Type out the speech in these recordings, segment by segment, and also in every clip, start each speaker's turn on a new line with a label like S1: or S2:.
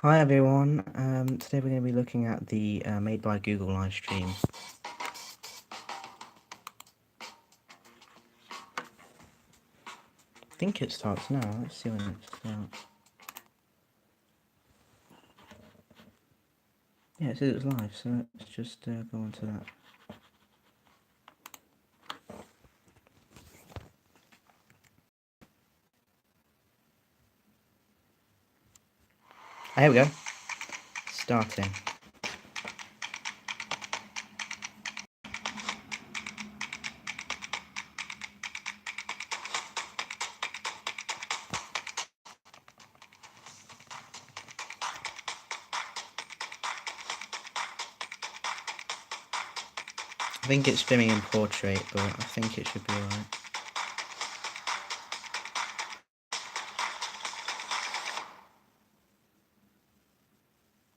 S1: Hi everyone. Today we're going to be looking at the Made by Google live stream. I think it starts now. Let's see when it starts. Yeah, it says it's live, so let's just go on to that. Here we go. Starting. I think it's streaming in portrait, but I think it should be alright.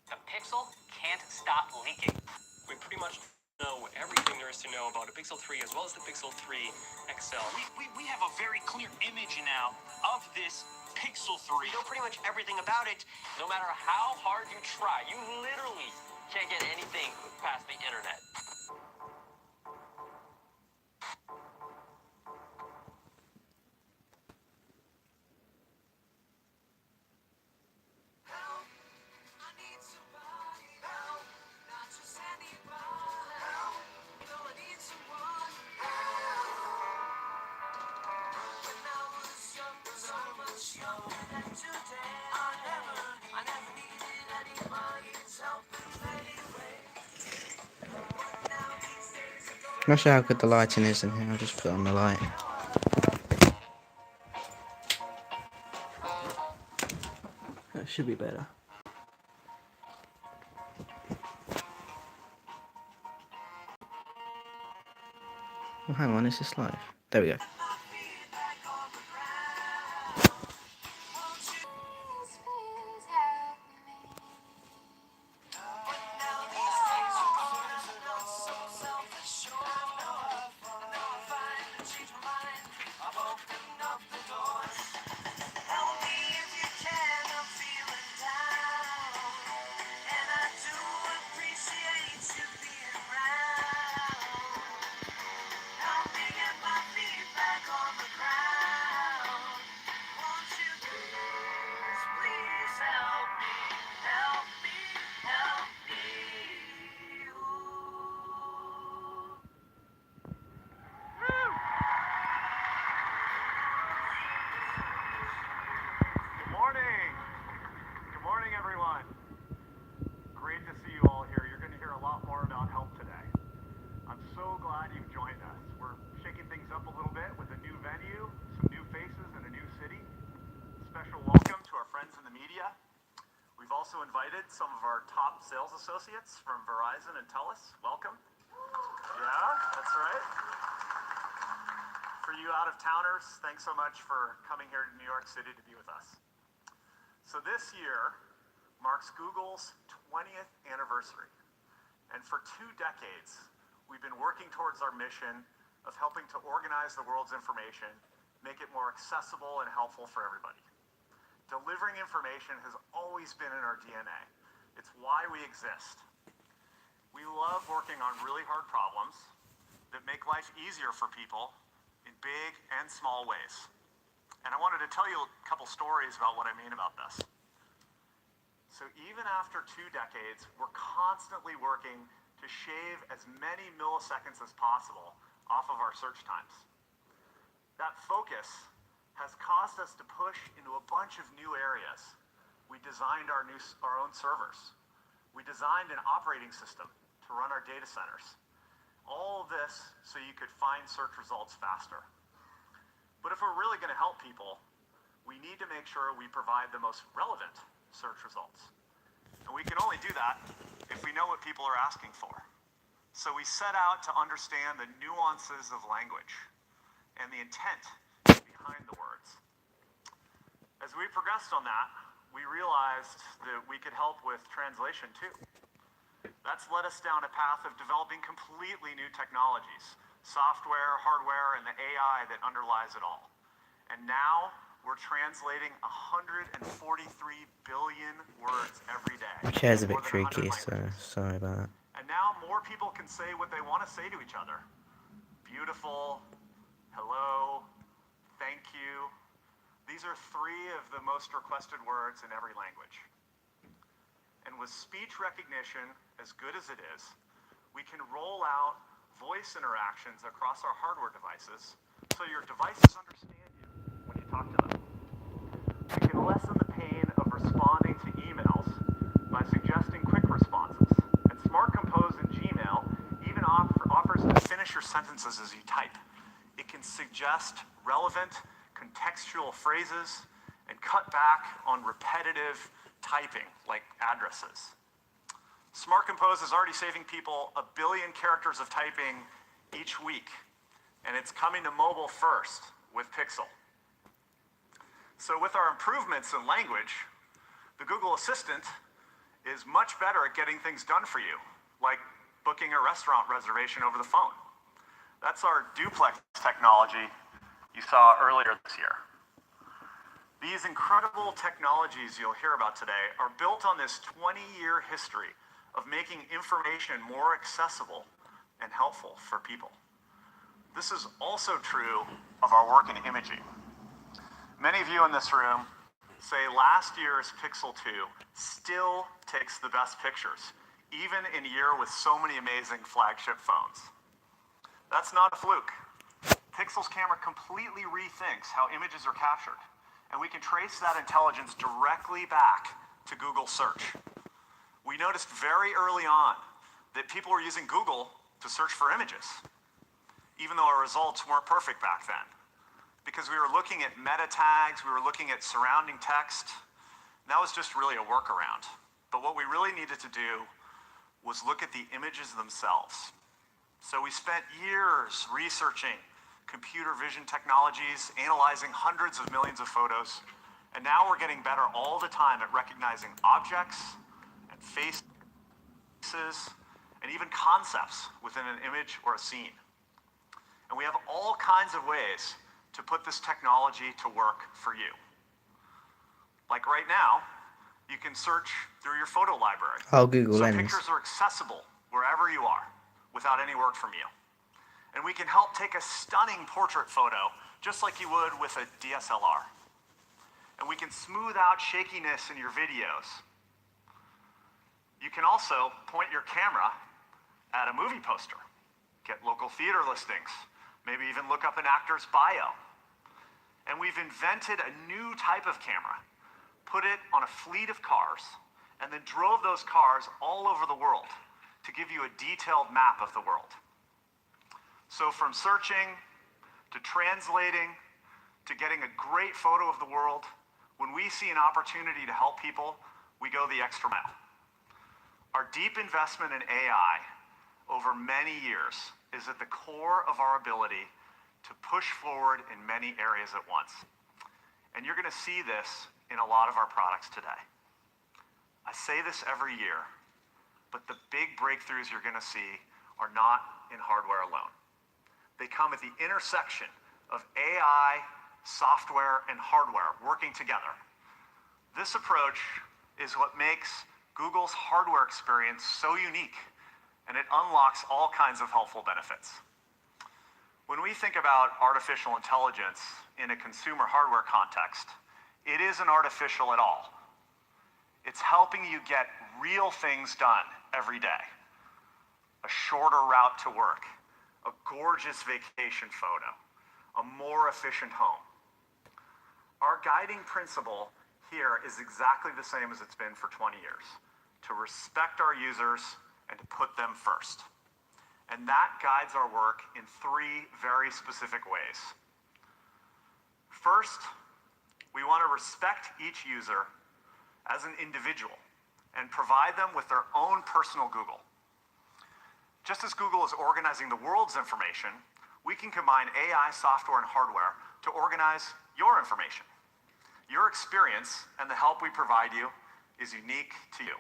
S2: A Pixel can't stop leaking. We pretty much know everything there is to know about a Pixel 3 as well as the Pixel 3 XL.
S3: We have a very clear image now of this Pixel 3.
S2: You know pretty much everything about it. No matter how hard you try, you literally can't get anything past the internet.
S1: Not sure how good the lighting is in here. I'll just put on the light. That should be better. Oh, hang on, is this live? There we go.
S3: Invited some of our top sales associates from Verizon and TELUS. Welcome. Yeah, that's right. For you out-of-towners, thanks so much for coming here to New York City to be with us. So this year marks Google's 20th anniversary. And for 2 decades, we've been working towards our mission of helping to organize the world's information, make it more accessible and helpful for everybody. Delivering information has always been in our DNA. It's why we exist. We love working on really hard problems that make life easier for people in big and small ways. And I wanted to tell you a couple stories about what I mean about this. So even after 2 decades, we're constantly working to shave as many milliseconds as possible off of our search times. That focus has caused us to push into a bunch of new areas. We designed our own servers. We designed an operating system to run our data centers. All of this so you could find search results faster. But if we're really going to help people, we need to make sure we provide the most relevant search results. And we can only do that if we know what people are asking for. So we set out to understand the nuances of language and the intent behind the words. As we progressed on that, we realized that we could help with translation too. That's led us down a path of developing completely new technologies, software, hardware, and the AI that underlies it all. And now we're translating 143 billion words every
S1: My chair's a bit
S3: more than 100
S1: creaky, so
S3: languages.
S1: sorry about that.
S3: And now more people can say what they want to say to each other. Beautiful, hello, thank you. These are 3 of the most requested words in every language. And with speech recognition as good as it is, we can roll out voice interactions across our hardware devices so your devices understand you when you talk to them. We can lessen the pain of responding to emails by suggesting quick responses. And Smart Compose in Gmail even offers to finish your sentences as you type. It can suggest relevant, contextual phrases and cut back on repetitive typing, like addresses. Smart Compose is already saving people 1 billion characters of typing each week, and it's coming to mobile first with Pixel. So with our improvements in language, the Google Assistant is much better at getting things done for you, like booking a restaurant reservation over the phone. That's our duplex technology you saw earlier this year. These incredible technologies you'll hear about today are built on this 20-year history of making information more accessible and helpful for people. This is also true of our work in imaging. Many of you in this room say last year's Pixel 2 still takes the best pictures, even in a year with so many amazing flagship phones. That's not a fluke. Pixel's camera completely rethinks how images are captured, and we can trace that intelligence directly back to Google search. We noticed very early on that people were using Google to search for images, even though our results weren't perfect back then. Because we were looking at meta tags, we were looking at surrounding text, and that was just really a workaround. But what we really needed to do was look at the images themselves. So we spent years researching computer vision technologies, analyzing hundreds of millions of photos, and now we're getting better all the time at recognizing objects and faces and even concepts within an image or a scene. And we have all kinds of ways to put this technology to work for you. Like right now, you can search through your photo library.
S1: Oh, Google
S3: So
S1: Lens.
S3: pictures are accessible wherever you are without any work from you. And we can help take a stunning portrait photo just like you would with a DSLR. And we can smooth out shakiness in your videos. You can also point your camera at a movie poster, get local theater listings, maybe even look up an actor's bio. And we've invented a new type of camera, put it on a fleet of cars, and then drove those cars all over the world to give you a detailed map of the world. So from searching, to translating, to getting a great photo of the world, when we see an opportunity to help people, we go the extra mile. Our deep investment in AI over many years is at the core of our ability to push forward in many areas at once. And you're going to see this in a lot of our products today. I say this every year, but the big breakthroughs you're going to see are not in hardware alone. They come at the intersection of AI, software, and hardware working together. This approach is what makes Google's hardware experience so unique, and it unlocks all kinds of helpful benefits. When we think about artificial intelligence in a consumer hardware context, it isn't artificial at all. It's helping you get real things done every day. A shorter route to work, a gorgeous vacation photo, a more efficient home. Our guiding principle here is exactly the same as it's been for 20 years, to respect our users and to put them first. And that guides our work in 3 very specific ways. First, we want to respect each user as an individual and provide them with their own personal Google. Just as Google is organizing the world's information, we can combine AI, software, and hardware to organize your information. Your experience and the help we provide you is unique to you.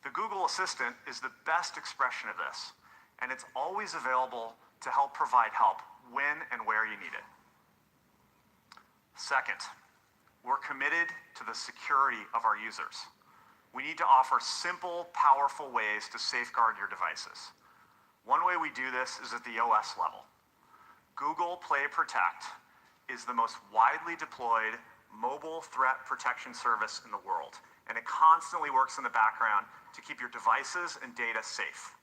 S3: The Google Assistant is the best expression of this, and it's always available to help provide help when and where you need it. Second, we're committed to the security of our users. we need to offer simple, powerful ways to safeguard your devices. One way we do this is at the OS level. Google Play Protect is the most widely deployed mobile threat protection service in the world, and it constantly works in the background to keep your devices and data safe.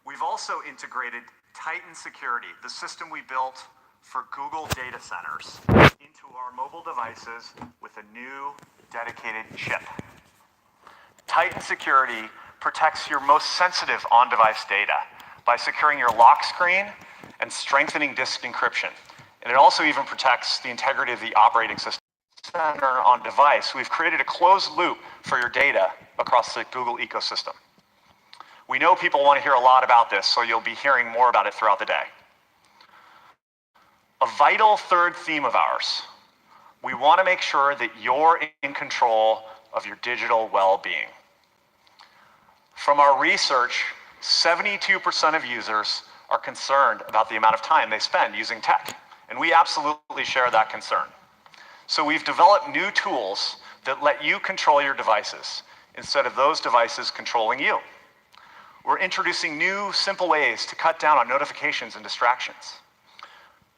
S3: We've also integrated Titan Security, the system we built for Google data centers, into our mobile devices with a new dedicated chip. Titan Security protects your most sensitive on-device data by securing your lock screen and strengthening disk encryption. And it also even protects the integrity of the operating system on device. We've created a closed loop for your data across the Google ecosystem. We know people want to hear a lot about this, so you'll be hearing more about it throughout the day. A vital third theme of ours, we want to make sure that you're in control of your digital well-being. From our research, 72% of users are concerned about the amount of time they spend using tech, and we absolutely share that concern. So we've developed new tools that let you control your devices instead of those devices controlling you. We're introducing new, simple ways to cut down on notifications and distractions.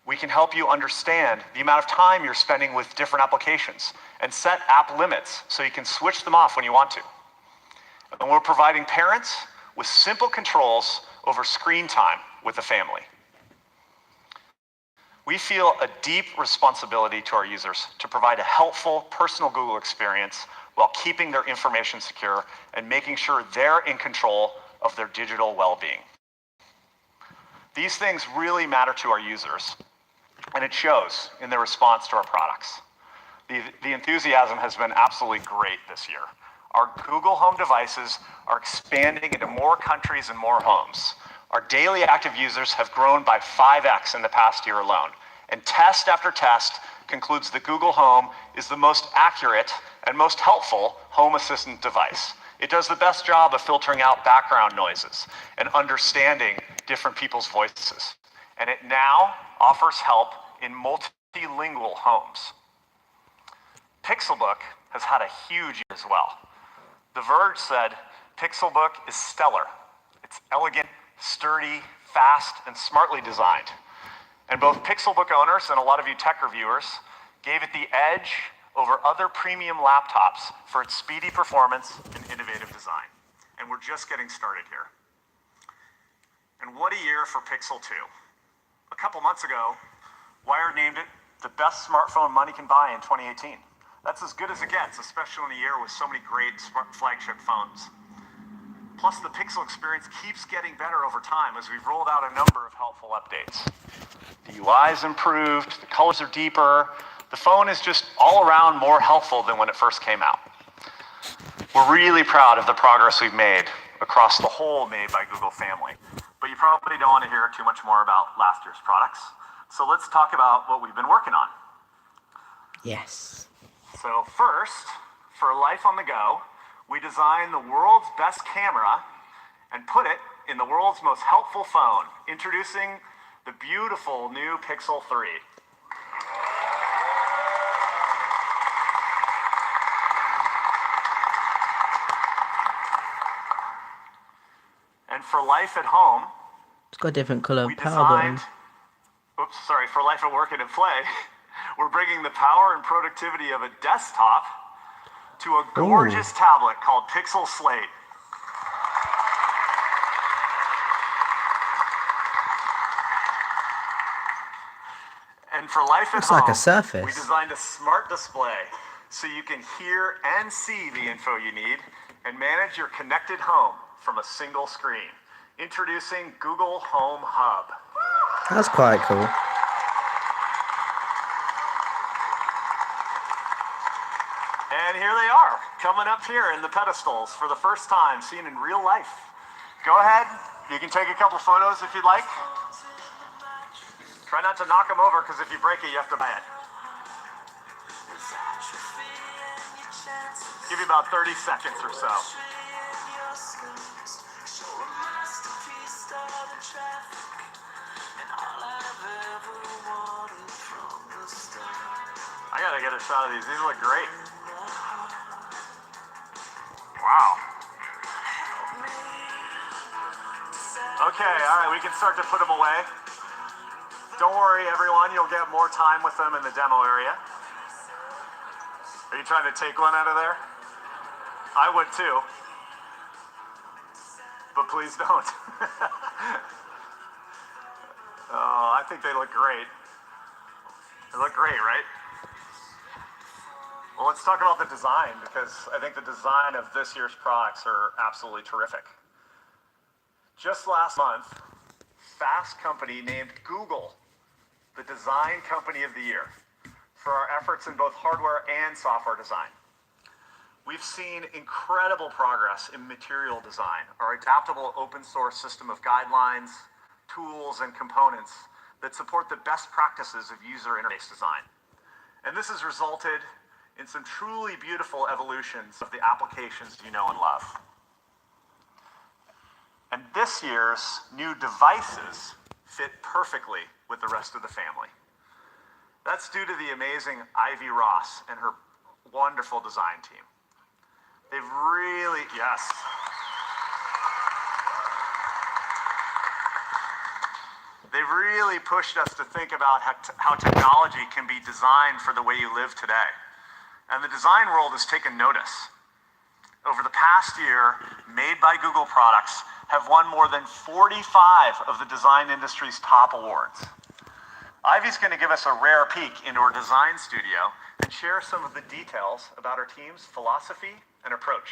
S3: We can help you understand the amount of time you're spending with different applications and set app limits so you can switch them off when you want to. And we're providing parents with simple controls over screen time with the family. We feel a deep responsibility to our users to provide a helpful, personal Google experience while keeping their information secure and making sure they're in control of their digital well-being. These things really matter to our users, and it shows in their response to our products. The enthusiasm has been absolutely great this year. Our Google Home devices are expanding into more countries and more homes. Our daily active users have grown by 5x in the past year alone. And test after test concludes that Google Home is the most accurate and most helpful home assistant device. It does the best job of filtering out background noises and understanding different people's voices. And it now offers help in multilingual homes. Pixelbook has had a huge year as well. The Verge said, Pixelbook is stellar. It's elegant, sturdy, fast, and smartly designed. And both Pixelbook owners and a lot of you tech reviewers gave it the edge over other premium laptops for its speedy performance and innovative design. And we're just getting started here. And what a year for Pixel 2. A couple months ago, Wired named it the best smartphone money can buy in 2018. That's as good as it gets, especially in a year with so many great flagship phones. Plus, the Pixel experience keeps getting better over time as we've rolled out a number of helpful updates. The UI's improved, the colors are deeper, the phone is just all around more helpful than when it first came out. We're really proud of the progress we've made across the whole Made by Google family, but you probably don't want to hear too much more about last year's products. So let's talk about what we've been working on.
S1: Yes.
S3: So first, for Life on the Go, we designed the world's best camera and put it in the world's most helpful phone, introducing the beautiful new Pixel 3. And for Life at Home,
S1: It's got a different colour
S3: we
S1: power button.
S3: for Life at Work and at Play, we're bringing the power and productivity of a desktop to a gorgeous tablet called Pixel Slate. And for Life at
S1: Looks
S3: Home,
S1: like a Surface.
S3: we designed a smart display so you can hear and see the info you need and manage your connected home from a single screen. Introducing Google Home Hub.
S1: That's quite cool.
S3: And here they are, coming up here in the pedestals for the first time, seen in real life. Go ahead, you can take a couple photos if you'd like. Try not to knock them over, because if you break it, you have to buy it. Give you about 30 seconds or so. I gotta get a shot of these. These look great. Okay, all right, we can start to put them away. Don't worry, everyone, you'll get more time with them in the demo area. Are you trying to take one out of there? I would too. But please don't. Oh, I think they look great. They look great, right? Well, let's talk about the design, because I think the design of this year's products are absolutely terrific. Just last month, Fast Company named Google the Design Company of the Year for our efforts in both hardware and software design. We've seen incredible progress in material design, our adaptable open source system of guidelines, tools, and components that support the best practices of user interface design. And this has resulted in some truly beautiful evolutions of the applications you know and love. And this year's new devices fit perfectly with the rest of the family. That's due to the amazing Ivy Ross and her wonderful design team. They've really, yes. They've really pushed us to think about how technology can be designed for the way you live today. And the design world has taken notice. Over the past year, Made by Google products have won more than 45 of the design industry's top awards. Ivy's going to give us a rare peek into our design studio and share some of the details about our team's philosophy and approach.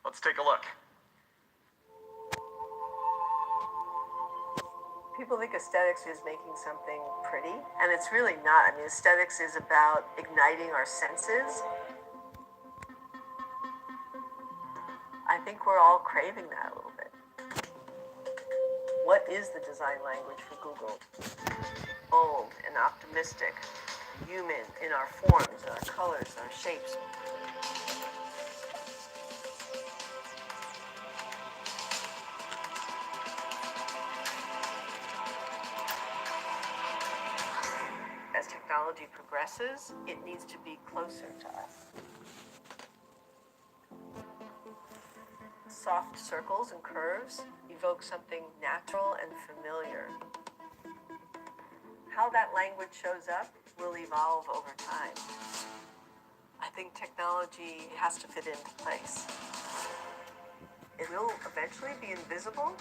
S3: Let's take a look.
S4: People think aesthetics is making something pretty, and it's really not. I mean, aesthetics is about igniting our senses. I think we're all craving that a little bit. What is the design language for Google? Bold and optimistic, human in our forms, our colors, our shapes. As technology progresses, it needs to be closer to us. Soft circles and curves evoke something natural and familiar. How that language shows up will evolve over time. I think technology has to fit into place. It will eventually be invisible.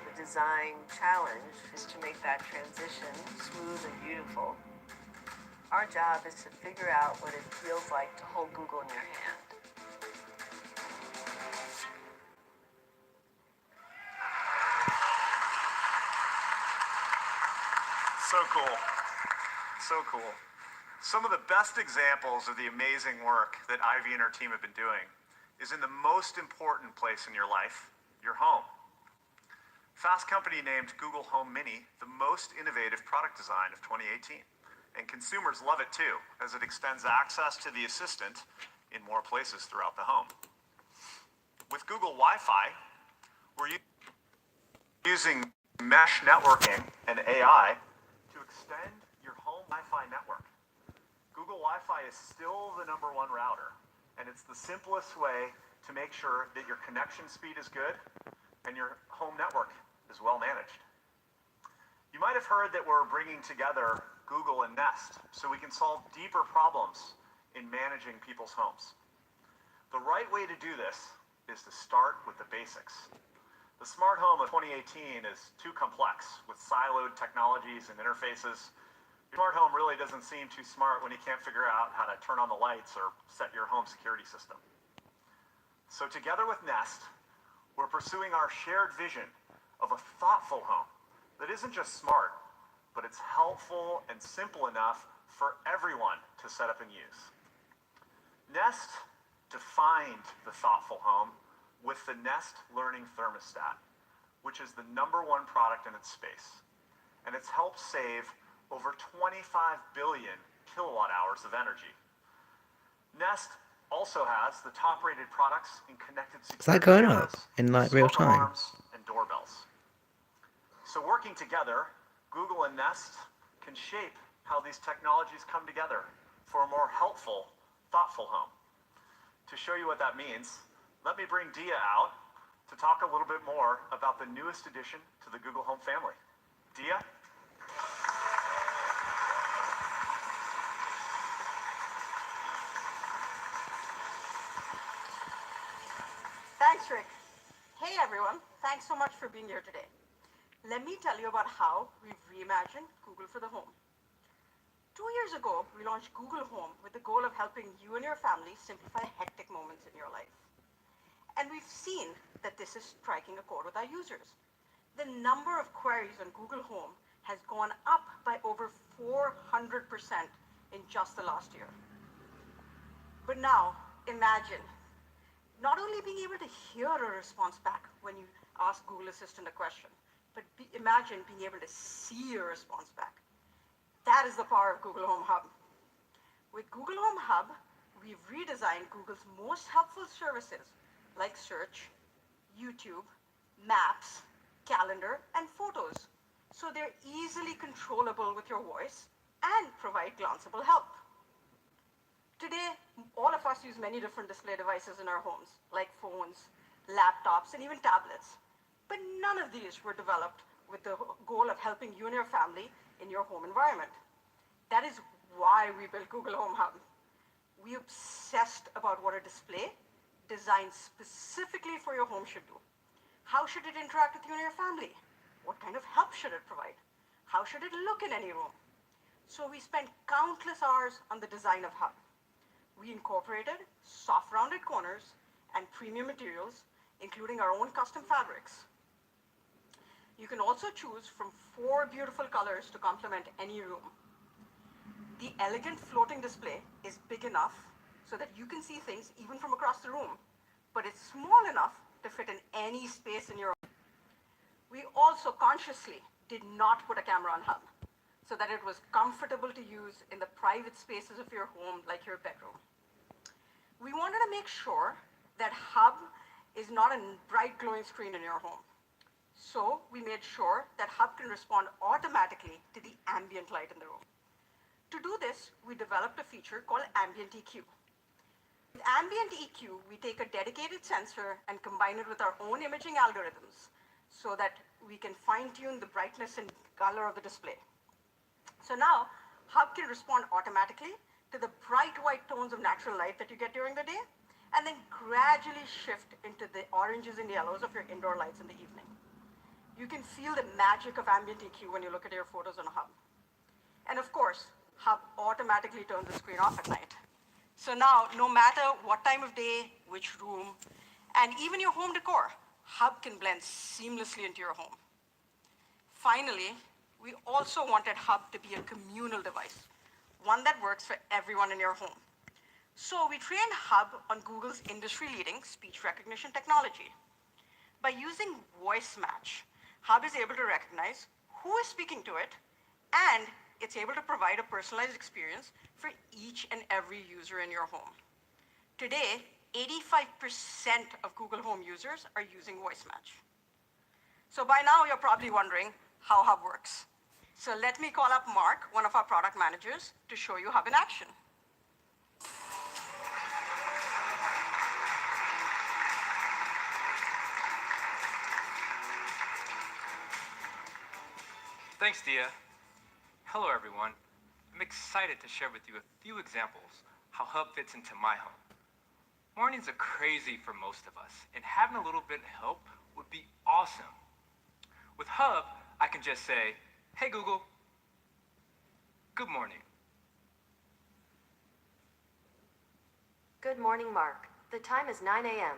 S4: The design challenge is to make that transition smooth and beautiful. Our job is to figure out what it feels like to hold Google in your hand.
S3: So cool. So cool. Some of the best examples of the amazing work that Ivy and her team have been doing is in the most important place in your life, your home. Fast Company named Google Home Mini the most innovative product design of 2018. And consumers love it too, as it extends access to the Assistant in more places throughout the home. With Google Wi-Fi, we're using mesh networking and AI to extend your home Wi-Fi network. Google Wi-Fi is still the #1 router, and it's the simplest way to make sure that your connection speed is good and your home network is well managed. You might have heard that we're bringing together Google and Nest so we can solve deeper problems in managing people's homes. The right way to do this is to start with the basics. The smart home of 2018 is too complex with siloed technologies and interfaces. Your smart home really doesn't seem too smart when you can't figure out how to turn on the lights or set your home security system. So together with Nest, we're pursuing our shared vision of a thoughtful home that isn't just smart, but it's helpful and simple enough for everyone to set up and use. Nest defined the thoughtful home with the Nest Learning Thermostat, which is the #1 product in its space. And it's helped save over 25 billion kilowatt hours of energy. Nest also has the top-rated products in connected security
S1: Is that going
S3: cameras,
S1: up in like real
S3: smoke
S1: time?
S3: alarms, and doorbells. So working together, Google and Nest can shape how these technologies come together for a more helpful, thoughtful home. To show you what that means, let me bring Dia out to talk a little bit more about the newest addition to the Google Home family. Dia?
S5: Thanks, Rick. Hey, everyone. Thanks so much for being here today. Let me tell you about how we've reimagined Google for the home. 2 years ago, we launched Google Home with the goal of helping you and your family simplify hectic moments in your life. And we've seen that this is striking a chord with our users. The number of queries on Google Home has gone up by over 400% in just the last year. But now, imagine not only being able to hear a response back when you ask Google Assistant a question, but imagine being able to see a response back. That is the power of Google Home Hub. With Google Home Hub, we've redesigned Google's most helpful services like search, YouTube, maps, calendar, and photos, so they're easily controllable with your voice and provide glanceable help. Today, all of us use many different display devices in our homes, like phones, laptops, and even tablets. But none of these were developed with the goal of helping you and your family in your home environment. That is why we built Google Home Hub. We obsessed about what a display designed specifically for your home should do. How should it interact with you and your family? What kind of help should it provide? How should it look in any room? So we spent countless hours on the design of Hub. We incorporated soft rounded corners and premium materials, including our own custom fabrics. You can also choose from 4 beautiful colors to complement any room. The elegant floating display is big enough so that you can see things even from across the room, but it's small enough to fit in any space in your room. We also consciously did not put a camera on Hub so that it was comfortable to use in the private spaces of your home, like your bedroom. We wanted to make sure that Hub is not a bright glowing screen in your home. So we made sure that Hub can respond automatically to the ambient light in the room. To do this, we developed a feature called Ambient EQ. With Ambient EQ, we take a dedicated sensor and combine it with our own imaging algorithms so that we can fine-tune the brightness and color of the display. So now, Hub can respond automatically to the bright white tones of natural light that you get during the day, and then gradually shift into the oranges and yellows of your indoor lights in the evening. You can feel the magic of Ambient EQ when you look at your photos on Hub. And of course, Hub automatically turns the screen off at night. So now, no matter what time of day, which room, and even your home decor, Hub can blend seamlessly into your home. Finally, we also wanted Hub to be a communal device, one that works for everyone in your home. So we trained Hub on Google's industry-leading speech recognition technology. By using voice match, Hub is able to recognize who is speaking to it, and it's able to provide a personalized experience for each and every user in your home. Today, 85% of Google Home users are using voice match. So by now, you're probably wondering how Hub works. So let me call up Mark, one of our product managers, to show you Hub in action.
S6: Thanks, Dia. Hello, everyone. I'm excited to share with you a few examples how Hub fits into my home. Mornings are crazy for most of us, and having a little bit of help would be awesome. With Hub, I can just say, "Hey, Google, good morning."
S7: Good morning, Mark. The time is 9 a.m.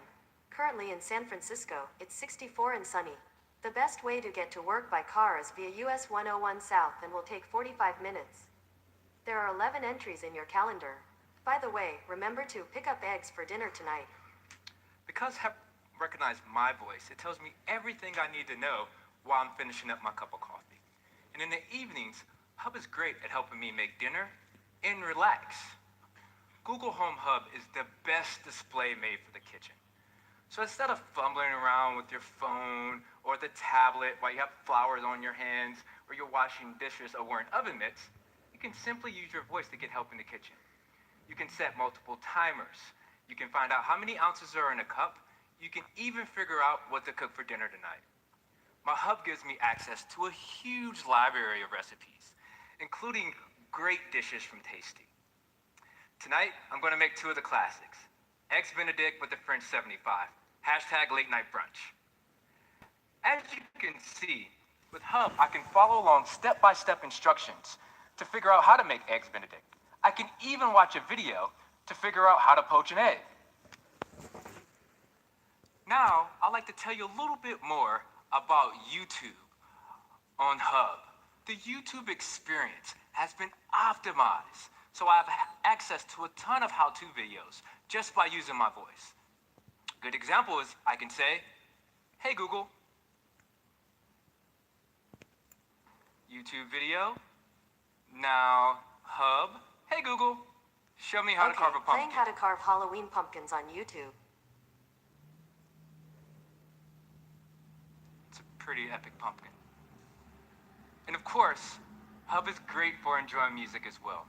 S7: Currently in San Francisco, it's 64 and sunny. The best way to get to work by car is via US 101 South and will take 45 minutes. There are 11 entries in your calendar. By the way, remember to pick up eggs for dinner tonight.
S6: Because Hub recognized my voice, it tells me everything I need to know while I'm finishing up my cup of coffee. And in the evenings, Hub is great at helping me make dinner and relax. Google Home Hub is the best display made for the kitchen. So instead of fumbling around with your phone or the tablet while you have flowers on your hands or you're washing dishes or wearing oven mitts, you can simply use your voice to get help in the kitchen. You can set multiple timers. You can find out how many ounces are in a cup You can even figure out what to cook for dinner tonight. My hub gives me access to a huge library of recipes, including great dishes from Tasty. Tonight, I'm going to make two of the classics. Eggs Benedict with the French 75. Hashtag late night brunch. As you can see, with Hub, I can follow along step-by-step instructions to figure out how to make Eggs Benedict. I can even watch a video to figure out how to poach an egg. Now, I'd like to tell you a little bit more about YouTube on Hub. The YouTube experience has been optimized, so I have access to a ton of how-to videos just by using my voice. A good example is I can say, "Hey Google, YouTube video, now Hub, hey Google, show me how to carve a
S7: playing
S6: pumpkin."
S7: how to carve Halloween pumpkins on YouTube.
S6: It's a pretty epic pumpkin. And of course, Hub is great for enjoying music as well.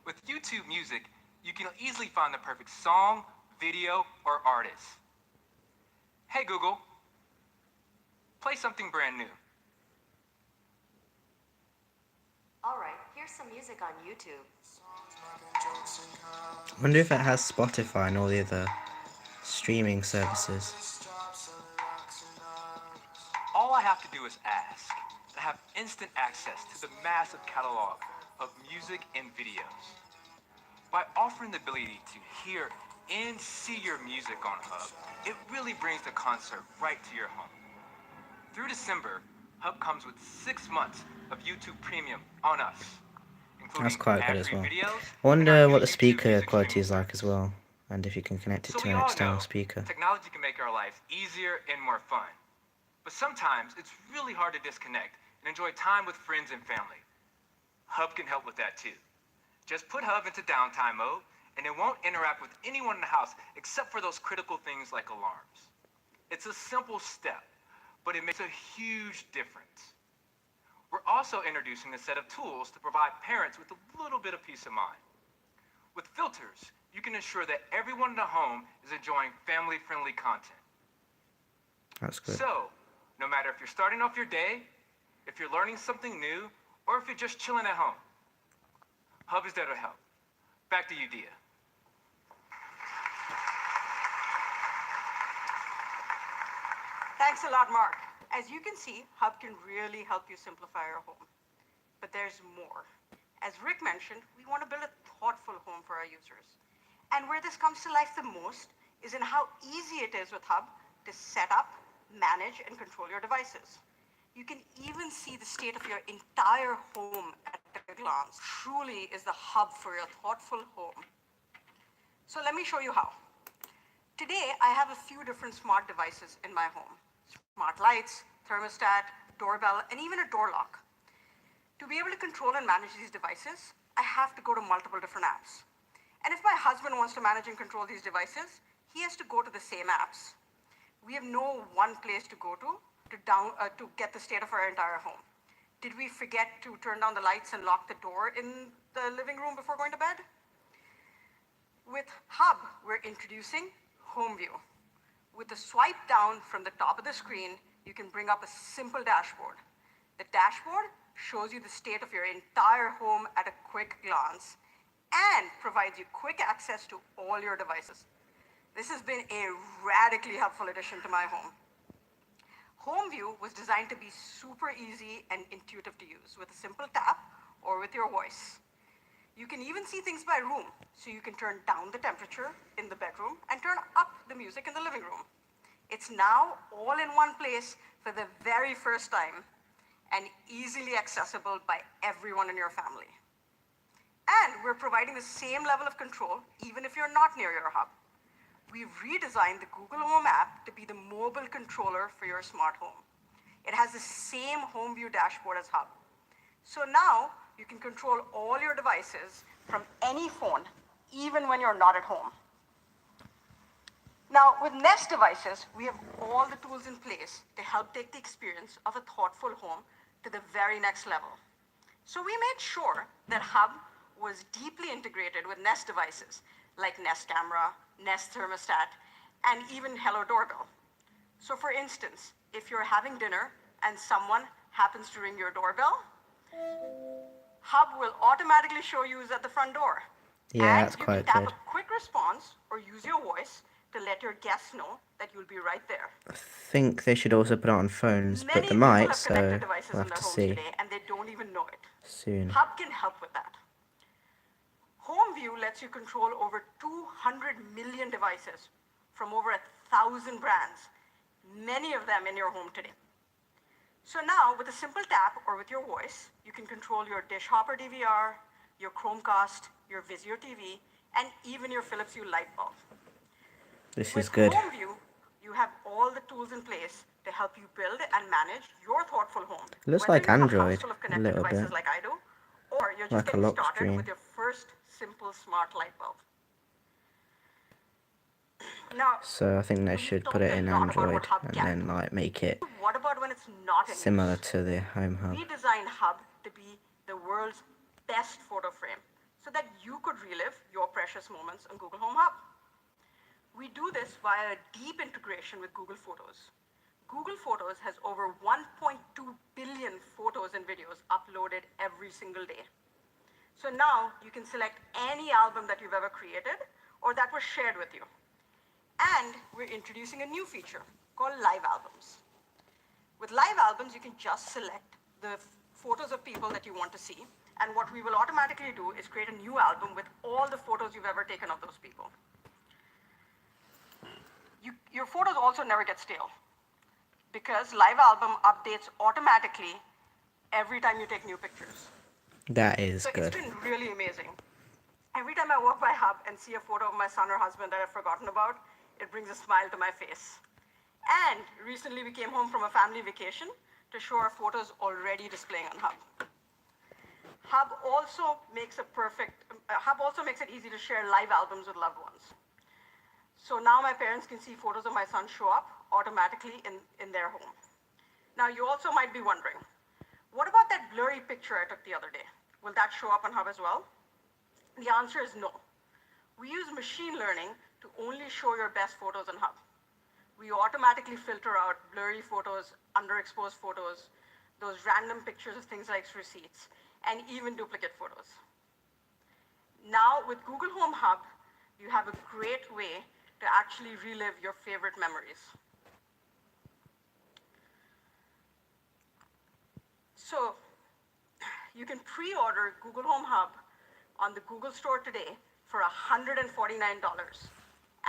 S6: With YouTube Music, you can easily find the perfect song, video, or artist. Hey Google, play something brand new.
S7: All right, here's some music on YouTube.
S1: I wonder if it has Spotify and all the other streaming services.
S6: All I have to do is ask to have instant access to the massive catalog of music and videos. By offering the ability to hear and see your music on Hub, it really brings the concert right to your home. Through December, Hub comes with 6 months of YouTube Premium on us, including
S1: That's quite good as
S6: ad-free
S1: well.
S6: videos.
S1: I wonder
S6: and our
S1: what
S6: new
S1: the
S6: YouTube
S1: speaker
S6: music
S1: quality
S6: streaming
S1: is like
S6: service.
S1: as well, and if you can connect it
S6: So
S1: to
S6: we
S1: an
S6: all
S1: external
S6: know
S1: speaker.
S6: technology can make our lives easier and more fun. But sometimes it's really hard to disconnect and enjoy time with friends and family. Hub can help with that too. Just put Hub into downtime mode and it won't interact with anyone in the house except for those critical things like alarms. It's a simple step, but it makes a huge difference. We're also introducing a set of tools to provide parents with a little bit of peace of mind. With filters, you can ensure that everyone in the home is enjoying family-friendly content.
S1: That's good.
S6: So, no matter if you're starting off your day, if you're learning something new, or if you're just chilling at home, Hub is there to help. Back to you, Dia.
S5: Thanks a lot, Mark. As you can see, Hub can really help you simplify your home. But there's more. As Rick mentioned, we want to build a thoughtful home for our users. And where this comes to life the most is in how easy it is with Hub to set up, manage, and control your devices. You can even see the state of your entire home at a glance. Truly is the hub for your thoughtful home. So let me show you how. Today, I have a few different smart devices in my home. Smart lights, thermostat, doorbell, and even a door lock. To be able to control and manage these devices, I have to go to multiple different apps. And if my husband wants to manage and control these devices, he has to go to the same apps. We have no one place to go to get the state of our entire home. Did we forget to turn down the lights and lock the door in the living room before going to bed? With Hub, we're introducing Home View. With the swipe down from the top of the screen, you can bring up a simple dashboard. The dashboard shows you the state of your entire home at a quick glance and provides you quick access to all your devices. This has been a radically helpful addition to my home. Home View was designed to be super easy and intuitive to use with a simple tap or with your voice. You can even see things by room, so you can turn down the temperature in the bedroom and turn up the music in the living room. It's now all in one place for the very first time and easily accessible by everyone in your family. And we're providing the same level of control even if you're not near your hub. We've redesigned the Google Home app to be the mobile controller for your smart home. It has the same Home View dashboard as Hub. So now you can control all your devices from any phone, even when you're not at home. Now, with Nest devices, we have all the tools in place to help take the experience of a thoughtful home to the very next level. So we made sure that Hub was deeply integrated with Nest devices like Nest Camera, Nest Thermostat, and even Hello Doorbell. So for instance, if you're having dinner and someone happens to ring your doorbell, Hub will automatically show you who's at the front door.
S1: Yeah,
S5: And
S1: that's
S5: you
S1: quite
S5: can tap
S1: good.
S5: a quick response or use your voice to let your guests know that you'll be right there.
S1: I think they should also put it on phones, but
S5: Many
S1: they
S5: people
S1: might,
S5: have
S1: so
S5: connected devices
S1: we'll
S5: in
S1: have
S5: their
S1: to
S5: homes
S1: see
S5: today and they don't even know it.
S1: soon.
S5: Hub can help with that. Home View lets you control over 200 million devices from over 1,000 brands, many of them in your home today. So now, with a simple tap or with your voice, you can control your Dish Hopper DVR, your Chromecast, your Vizio TV, and even your Philips Hue light bulb.
S1: This
S5: With
S1: is good.
S5: Home View, you have all the tools in place to help you build and manage your thoughtful home.
S1: It looks
S5: Whether
S1: like
S5: you have a house
S1: Android
S5: full of
S1: a
S5: connected
S1: little
S5: devices
S1: bit,
S5: like I do, or you're just
S1: like a
S5: getting
S1: lock
S5: started
S1: screen.
S5: with your first simple smart light bulb. Now,
S1: So I think they
S5: we've
S1: should put
S5: talked
S1: it
S5: a
S1: in
S5: lot about what
S1: Android
S5: Hub
S1: and
S5: can
S1: then
S5: do.
S1: like make it
S5: What about when it's not in
S1: similar
S5: use?
S1: to the Home Hub.
S5: We designed Hub to be the world's best photo frame so that you could relive your precious moments on Google Home Hub. We do this via a deep integration with Google Photos. Google Photos has over 1.2 billion photos and videos uploaded every single day. So now you can select any album that you've ever created or that was shared with you. And we're introducing a new feature called Live Albums. With Live Albums, you can just select the photos of people that you want to see, and what we will automatically do is create a new album with all the photos you've ever taken of those people. Your photos also never get stale, because Live Album updates automatically every time you take new pictures.
S1: That is
S5: So
S1: good.
S5: it's been really amazing. Every time I walk by Hub and see a photo of my son or husband that I've forgotten about, it brings a smile to my face. And recently we came home from a family vacation to show our photos already displaying on Hub. Hub also makes it easy to share live albums with loved ones. So now my parents can see photos of my son show up automatically in their home. Now you also might be wondering, what about that blurry picture I took the other day? Will that show up on Hub as well? The answer is no. We use machine learning to only show your best photos on Hub. We automatically filter out blurry photos, underexposed photos, those random pictures of things like receipts, and even duplicate photos. Now with Google Home Hub, you have a great way to actually relive your favorite memories. So you can pre-order Google Home Hub on the Google Store today for $149.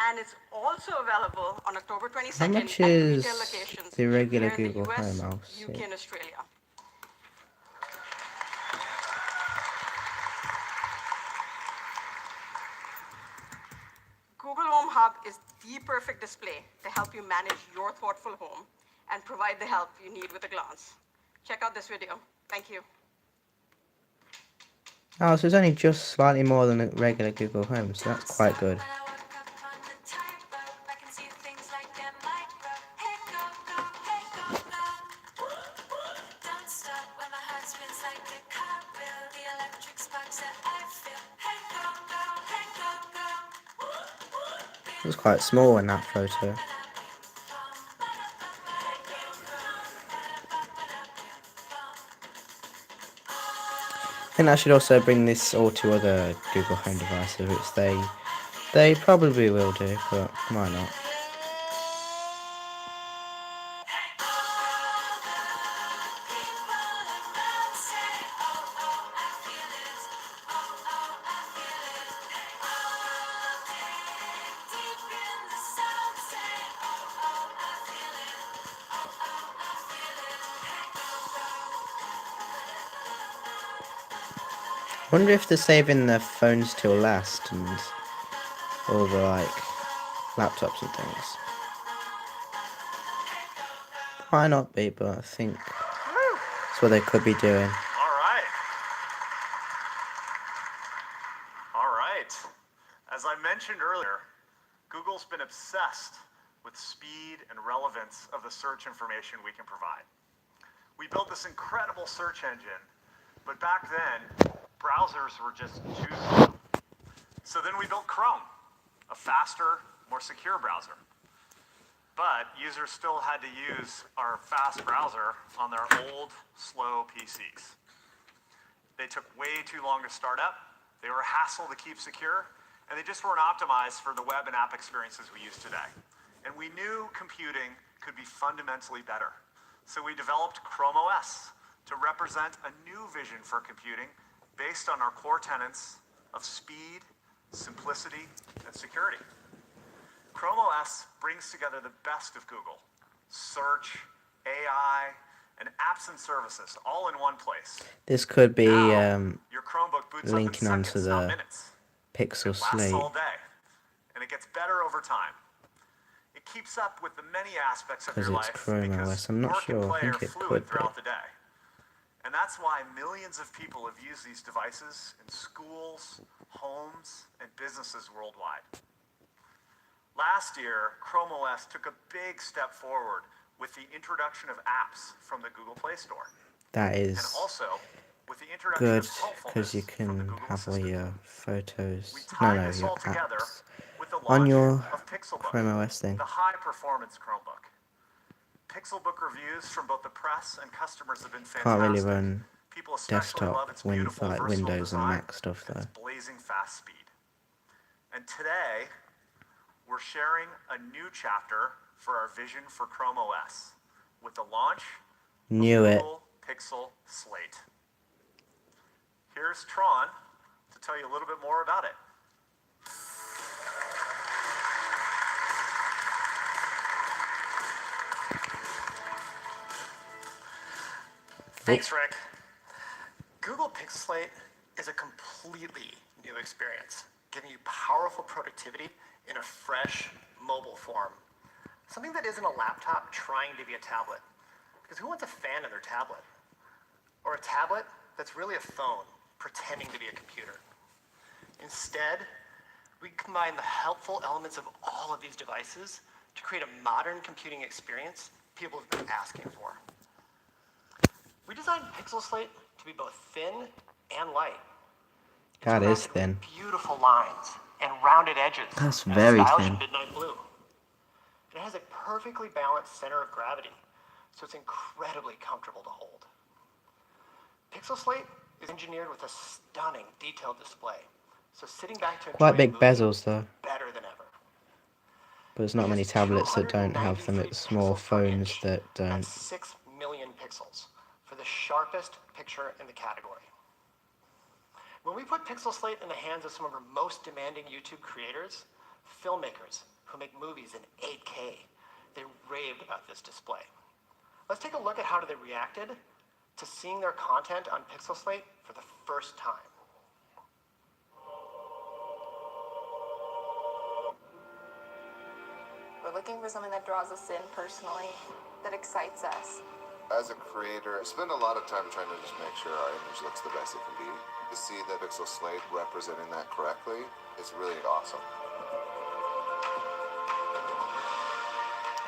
S5: And it's also available on October 22nd
S1: How much
S5: at
S1: is
S5: retail locations
S1: the regular
S5: here in
S1: Google
S5: the US,
S1: Home? I'll see.
S5: UK, and Australia. Google Home Hub is the perfect display to help you manage your thoughtful home and provide the help you need with a glance. Check out this video. Thank you.
S1: Oh, so it's only just slightly more than a regular Google Home, so that's quite good. It was quite small in that photo. I think I should also bring this all to other Google Home devices, which they probably will do, but why not? Wonder if they're saving their phones till last and all the like laptops and things. Might not be, but I think that's what they could be doing.
S3: All right. All right. As I mentioned earlier, Google's been obsessed with speed and relevance of the search information we can provide. We built this incredible search engine, but back then, browsers were just too slow. So then we built Chrome, a faster, more secure browser. But users still had to use our fast browser on their old, slow PCs. They took way too long to start up, they were a hassle to keep secure, and they just weren't optimized for the web and app experiences we use today. And we knew computing could be fundamentally better. So we developed Chrome OS to represent a new vision for computing based on our core tenets of speed, simplicity, and security. Chrome OS brings together the best of Google: search, AI, and apps and services all in one place.
S1: This could be
S3: Now, your Chromebook boots up in
S1: linking onto
S3: seconds, not
S1: the
S3: minutes.
S1: Pixel
S3: It lasts
S1: Slate.
S3: all day, and it gets better over time. It keeps up with the many aspects of your
S1: 'Cause it's
S3: life
S1: Chrome
S3: because
S1: OS. I'm not
S3: work and
S1: sure. I
S3: play
S1: think
S3: are
S1: it
S3: fluid
S1: could be.
S3: throughout the day. And that's why millions of people have used these devices in schools, homes, and businesses worldwide. Last year, Chrome OS took a big step forward with the introduction of apps from the Google Play Store.
S1: That
S3: And
S1: is
S3: also with the introduction
S1: good
S3: of helpfulness
S1: because you
S3: from the
S1: can
S3: Google
S1: have all
S3: Assistant.
S1: your
S3: We
S1: photos,
S3: tied this
S1: your
S3: all together
S1: apps
S3: with the
S1: on
S3: launch
S1: your
S3: of Pixelbook,
S1: Chrome OS thing.
S3: the high-performance Chromebook. Pixelbook reviews from both the press and customers have been fantastic.
S1: Can't really run
S3: People especially love its
S1: desktop
S3: beautiful,
S1: for like
S3: versatile
S1: Windows and
S3: design
S1: Mac stuff
S3: and its
S1: though.
S3: blazing fast speed. And today, we're sharing a new chapter for our vision for Chrome OS with the launch
S1: Knew
S3: of
S1: it.
S3: Google Pixel Slate. Here's Tron to tell you a little bit more about it.
S2: Thanks, Rick. Google Pixel Slate is a completely new experience, giving you powerful productivity in a fresh, mobile form. Something that isn't a laptop trying to be a tablet. Because who wants a fan in their tablet? Or a tablet that's really a phone pretending to be a computer. Instead, we combine the helpful elements of all of these devices to create a modern computing experience people have been asking for. We designed Pixel Slate to be both thin and light. It's
S1: That is
S2: crafted with
S1: thin.
S2: beautiful lines and rounded edges.
S1: That's
S2: and
S1: very
S2: a stylish
S1: thin.
S2: midnight blue. It has a perfectly balanced center of gravity, so it's incredibly comfortable to hold. Pixel Slate is engineered with a stunning detailed display, so sitting back to enjoy
S1: Quite
S2: a
S1: big
S2: movie
S1: bezels though.
S2: better than ever.
S1: But there's not
S2: It
S1: many
S2: has
S1: tablets that don't have them.
S2: 293
S1: It's more
S2: pixels per
S1: phones
S2: inch.
S1: that don't.
S2: That's 6 million pixels for the sharpest picture in the category. When we put Pixel Slate in the hands of some of our most demanding YouTube creators, filmmakers who make movies in 8K, they raved about this display. Let's take a look at how they reacted to seeing their content on Pixel Slate for the first time.
S8: We're looking for something that draws us in personally, that excites us.
S9: As a creator, I spend a lot of time trying to just make sure our image looks the best it can be. To see the Pixel Slate representing that correctly is really awesome.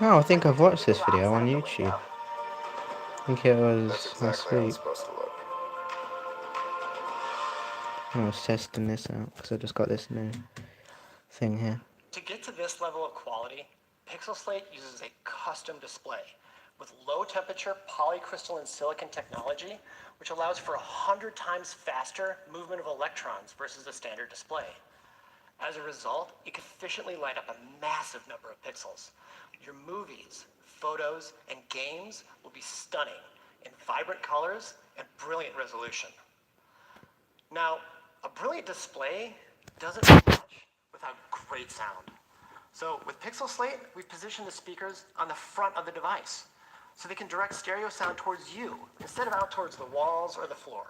S1: Oh, I think I've watched this video on YouTube. I think it was
S9: That's
S1: last
S9: exactly how
S1: week.
S9: it's supposed to look.
S1: I was testing this out because I just got this new thing here.
S2: To get to this level of quality, Pixel Slate uses a custom display with low temperature polycrystalline silicon technology, which allows for 100 times faster movement of electrons versus a standard display. As a result, it can efficiently light up a massive number of pixels. Your movies, photos, and games will be stunning in vibrant colors and brilliant resolution. Now, a brilliant display doesn't do much without great sound. So with Pixel Slate, we've positioned the speakers on the front of the device, so they can direct stereo sound towards you instead of out towards the walls or the floor.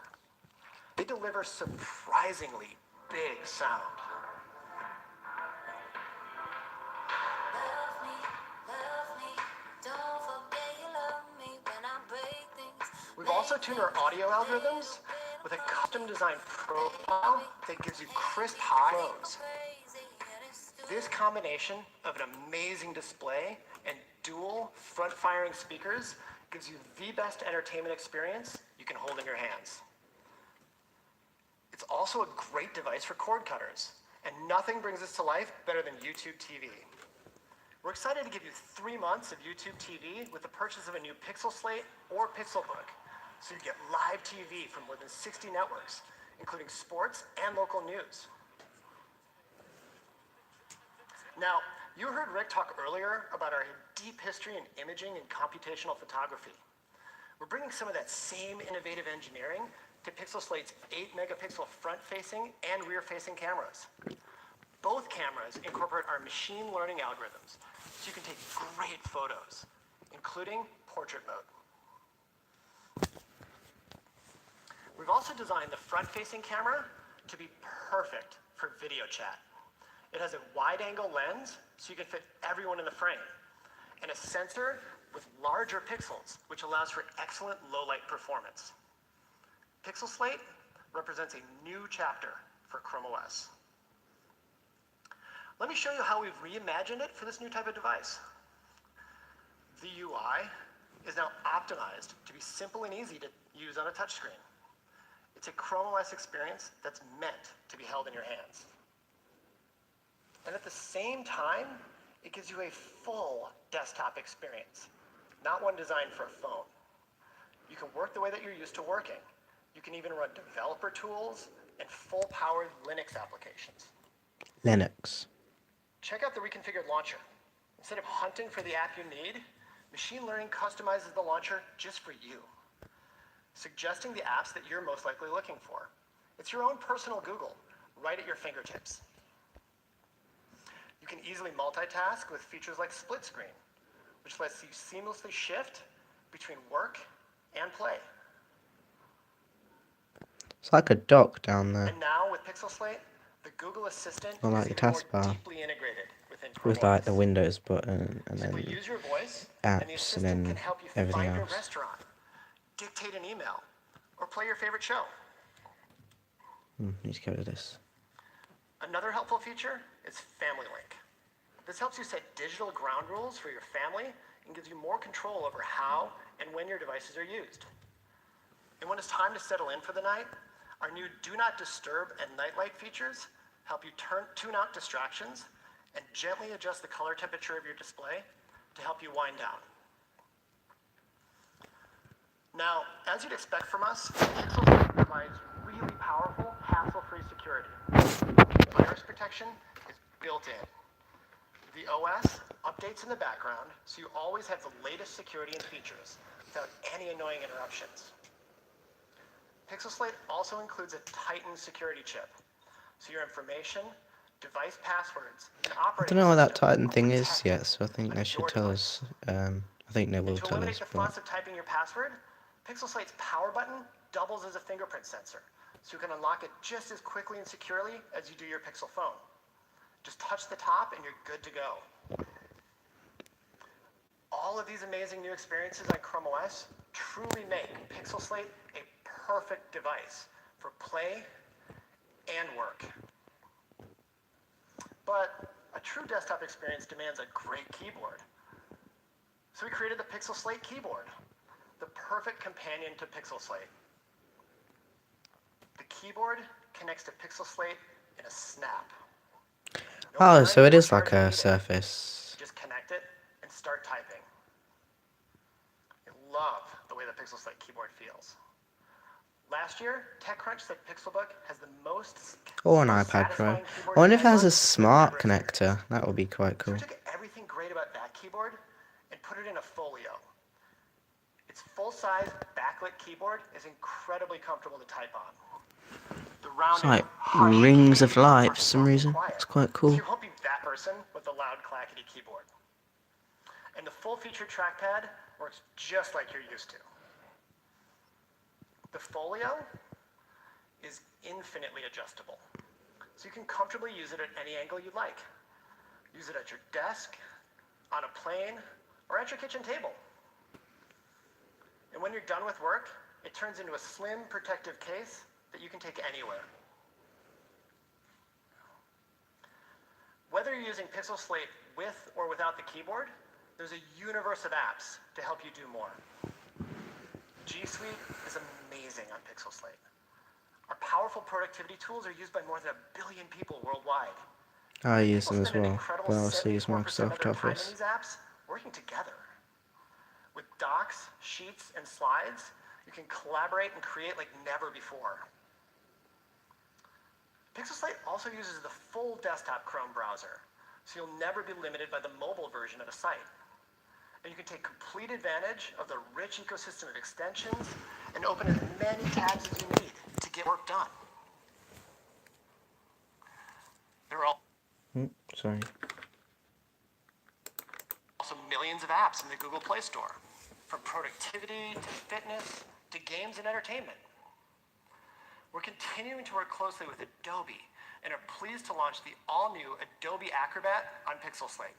S2: They deliver surprisingly big sound. We've also tuned our audio algorithms with a custom designed profile that gives you crisp high lows. This combination of an amazing display and dual front-firing speakers gives you the best entertainment experience you can hold in your hands. It's also a great device for cord cutters, and nothing brings this to life better than YouTube TV. We're excited to give you 3 months of YouTube TV with the purchase of a new Pixel Slate or Pixelbook, so you get live TV from more than 60 networks, including sports and local news. Now, you heard Rick talk earlier about our deep history in imaging and computational photography. We're bringing some of that same innovative engineering to Pixel Slate's 8-megapixel front-facing and rear-facing cameras. Both cameras incorporate our machine learning algorithms, so you can take great photos, including portrait mode. We've also designed the front-facing camera to be perfect for video chat. It has a wide-angle lens, so you can fit everyone in the frame, and a sensor with larger pixels, which allows for excellent low-light performance. Pixel Slate represents a new chapter for Chrome OS. Let me show you how we've reimagined it for this new type of device. The UI is now optimized to be simple and easy to use on a touchscreen. It's a Chrome OS experience that's meant to be held in your hands. And at the same time, it gives you a full desktop experience, not one designed for a phone. You can work the way that you're used to working. You can even run developer tools and full-powered Linux applications.
S1: Linux.
S2: Check out the reconfigured launcher. Instead of hunting for the app you need, machine learning customizes the launcher just for you, suggesting the apps that you're most likely looking for. It's your own personal Google, right at your fingertips. You can easily multitask with features like split screen, which lets you seamlessly shift between work and play.
S1: It's like a dock down there.
S2: And now with Pixel Slate, the Google Assistant
S1: Or like
S2: is
S1: the
S2: even more
S1: taskbar.
S2: deeply integrated within Chrome
S1: With like
S2: OS.
S1: the Windows button and then
S2: Simply use your voice, and the
S1: apps and
S2: assistant
S1: then
S2: can help you
S1: everything
S2: find your
S1: else.
S2: restaurant, dictate an email, or play your favorite show.
S1: Need to go to this.
S2: Another helpful feature is Family Link. This helps you set digital ground rules for your family and gives you more control over how and when your devices are used. And when it's time to settle in for the night, our new Do Not Disturb and Nightlight features help you tune out distractions and gently adjust the color temperature of your display to help you wind down. Now, as you'd expect from us, Pixel Slate provides really powerful, hassle-free security. Virus protection is built in. The OS updates in the background, so you always have the latest security and features without any annoying interruptions. Pixel Slate also includes a Titan security chip, so your information, device passwords, and
S1: I
S2: operating
S1: don't know what that
S2: system
S1: Titan
S2: are
S1: thing is
S2: protected
S1: yet, so I think
S2: on
S1: they should
S2: your
S1: tell
S2: device.
S1: us. I think they will
S2: And to
S1: tell
S2: eliminate
S1: us,
S2: the
S1: but
S2: fuss of typing your password, Pixel Slate's power button doubles as a fingerprint sensor, so you can unlock it just as quickly and securely as you do your Pixel phone. Just touch the top and you're good to go. All of these amazing new experiences on Chrome OS truly make Pixel Slate a perfect device for play and work. But a true desktop experience demands a great keyboard. So we created the Pixel Slate keyboard, the perfect companion to Pixel Slate. The keyboard connects to Pixel Slate in a snap. No
S1: oh, so it
S2: threading or
S1: is like
S2: charging
S1: a
S2: needed.
S1: Surface.
S2: Just connect it and start typing. I love the way the Pixel Slate keyboard feels. Last year, TechCrunch said Pixelbook has the most
S1: Or an
S2: most
S1: iPad Pro.
S2: satisfying keyboard
S1: I wonder if it
S2: to
S1: has
S2: type
S1: a
S2: on
S1: smart
S2: ever
S1: connector. That would be quite
S2: So
S1: cool.
S2: we took everything great about that keyboard and put it in a folio. Its full-size backlit keyboard is incredibly comfortable to type on. The
S1: It's
S2: rounded,
S1: like
S2: harsh
S1: rings of
S2: keys
S1: light
S2: are
S1: for some
S2: soft and
S1: reason.
S2: quiet,
S1: It's quite
S2: so
S1: cool.
S2: you won't be that person with the loud, clackety keyboard. And the full-featured trackpad works just like you're used to. The folio is infinitely adjustable, so you can comfortably use it at any angle you like. Use it at your desk, on a plane, or at your kitchen table. And when you're done with work, it turns into a slim, protective case that you can take anywhere. Whether you're using Pixel Slate with or without the keyboard, there's a universe of apps to help you do more. G Suite is amazing on Pixel Slate. Our powerful productivity tools are used by more than 1 billion people worldwide.
S1: I use
S2: People
S1: them as
S2: spend an
S1: well,
S2: incredible
S1: but I also use
S2: 74% of
S1: Microsoft
S2: their time in
S1: Office.
S2: these apps working together. With docs, sheets, and slides, you can collaborate and create like never before. Pixel Slate also uses the full desktop Chrome browser, so you'll never be limited by the mobile version of a site. And you can take complete advantage of the rich ecosystem of extensions and open as many tabs as you need to get work done. There are
S1: Sorry.
S2: also millions of apps in the Google Play Store, from productivity to fitness to games and entertainment. We're continuing to work closely with Adobe and are pleased to launch the all-new Adobe Acrobat on Pixel Slate.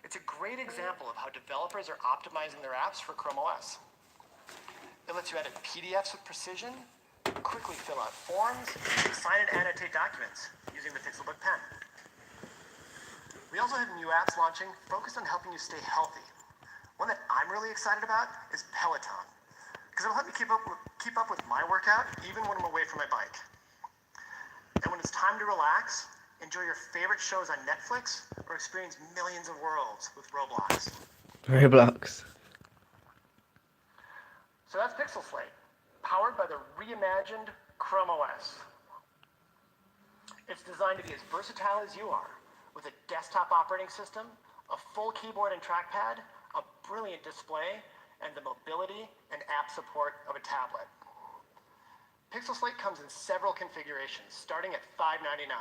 S2: It's a great example of how developers are optimizing their apps for Chrome OS. It lets you edit PDFs with precision, quickly fill out forms, and sign and annotate documents using the Pixelbook pen. We also have new apps launching focused on helping you stay healthy. One that I'm really excited about is Peloton, because it'll help me keep up with my workout even when I'm away from my bike. And when it's time to relax, enjoy your favorite shows on Netflix or experience millions of worlds with Roblox.
S1: Roblox.
S2: So that's Pixel Slate, powered by the reimagined Chrome OS. It's designed to be as versatile as you are, with a desktop operating system, a full keyboard and trackpad, a brilliant display, and the mobility and app support of a tablet. Pixel Slate comes in several configurations, starting at $599.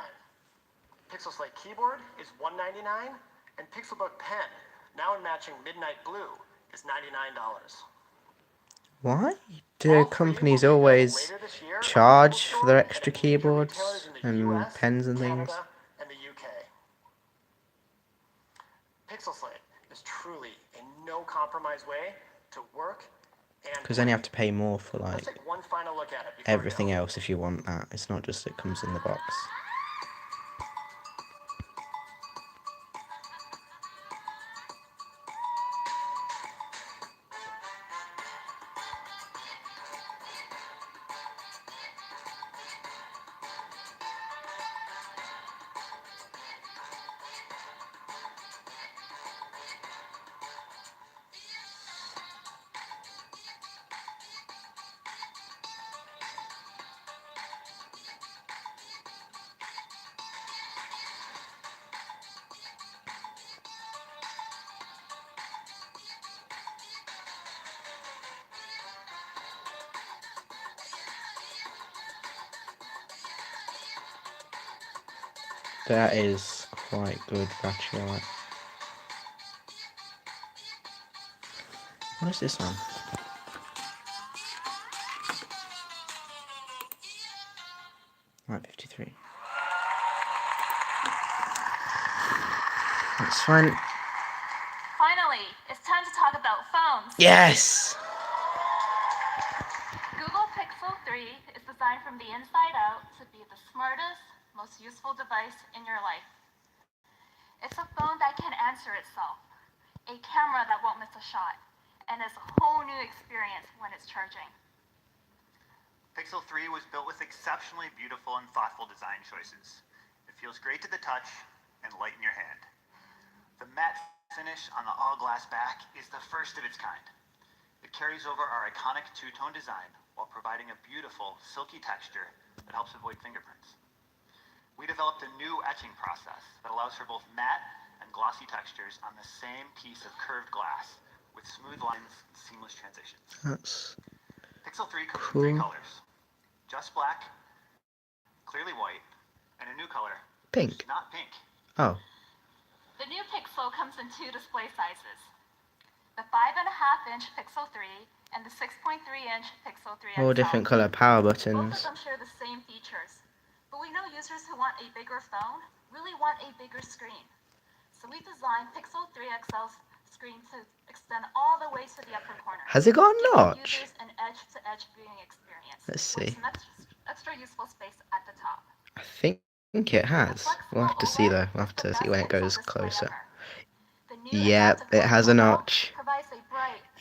S2: Pixel Slate Keyboard is $199, and Pixelbook Pen, now in matching Midnight Blue, is $99.
S1: Why do
S2: All three
S1: companies
S2: will be available
S1: always
S2: later this year on the
S1: charge
S2: Google
S1: for
S2: Store
S1: their
S2: and
S1: extra
S2: at major retailers
S1: keyboards
S2: in the
S1: and
S2: US,
S1: pens and things?
S2: Canada, and the UK. Pixel Slate is truly a no-compromise way to work and
S1: Because then you have
S2: play.
S1: to pay more for
S2: Let's
S1: like
S2: take one final look at it before we
S1: everything
S2: go.
S1: else if you want that. It's not just it comes in the box. That is quite good battery life. What is this one? Right, 53. That's fine.
S8: Finally, it's time to talk about phones.
S1: Yes!
S8: Google Pixel 3 is designed from the inside out to be the smartest, most useful device in your life. It's a phone that can answer itself, a camera that won't miss a shot, and is a whole new experience when it's charging.
S10: Pixel 3 was built with exceptionally beautiful and thoughtful design choices. It feels great to the touch and light in your hand. The matte finish on the all-glass back is the first of its kind. It carries over our iconic two-tone design while providing a beautiful, silky texture that helps avoid fingerprints. We developed a new etching process that allows for both matte and glossy textures on the same piece of curved glass with smooth lines and seamless transitions.
S1: That's
S10: Pixel 3 comes
S1: cool.
S10: in 3 colors. Just black, clearly white, and a new color.
S1: Pink.
S10: Not pink.
S1: Oh.
S8: The new Pixel comes in 2 display sizes. The 5.5-inch Pixel 3 and the 6.3-inch Pixel 3 XL.
S1: All different colour power
S8: Both
S1: buttons.
S8: of them share the same features, but we know users who want a bigger phone really want a bigger screen. So we designed Pixel 3 XL's screen to extend all the way to the upper corner.
S1: Has it got a
S8: giving
S1: notch?
S8: users an edge-to-edge viewing experience.
S1: Let's
S8: with
S1: see.
S8: some extra useful space at the top.
S1: I think it has. We'll have to see though. We'll have to see when it goes closer. Yep, it has a notch.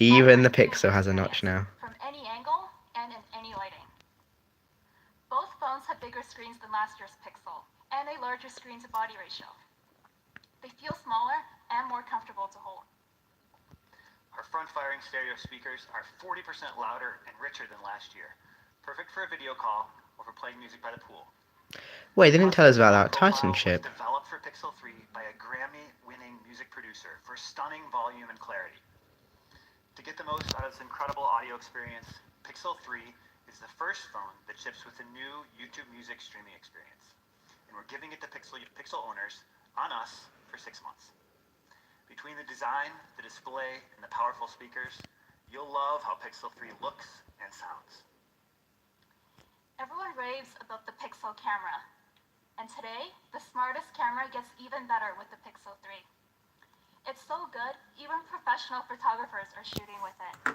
S1: Even the Pixel has a notch now.
S8: From any angle and in any lighting. Both phones have bigger screens than last year's Pixel, and a larger screen-to-body ratio. They feel smaller and more comfortable to hold.
S10: Our front-firing stereo speakers are 40% louder and richer than last year. Perfect for a video call or for playing music by the pool.
S1: Wait, they didn't tell us about that
S10: Profile
S1: Titan
S10: was
S1: chip.
S10: developed for Pixel 3 by a Grammy-winning music producer for stunning volume and clarity. To get the most out of this incredible audio experience, Pixel 3 is the first phone that ships with a new YouTube Music streaming experience. And we're giving it to Pixel owners on us for 6 months. Between the design, the display, and the powerful speakers, you'll love how Pixel 3 looks and sounds.
S8: Everyone raves about the Pixel camera. And today, the smartest camera gets even better with the Pixel 3. It's so good, even professional photographers are shooting with it.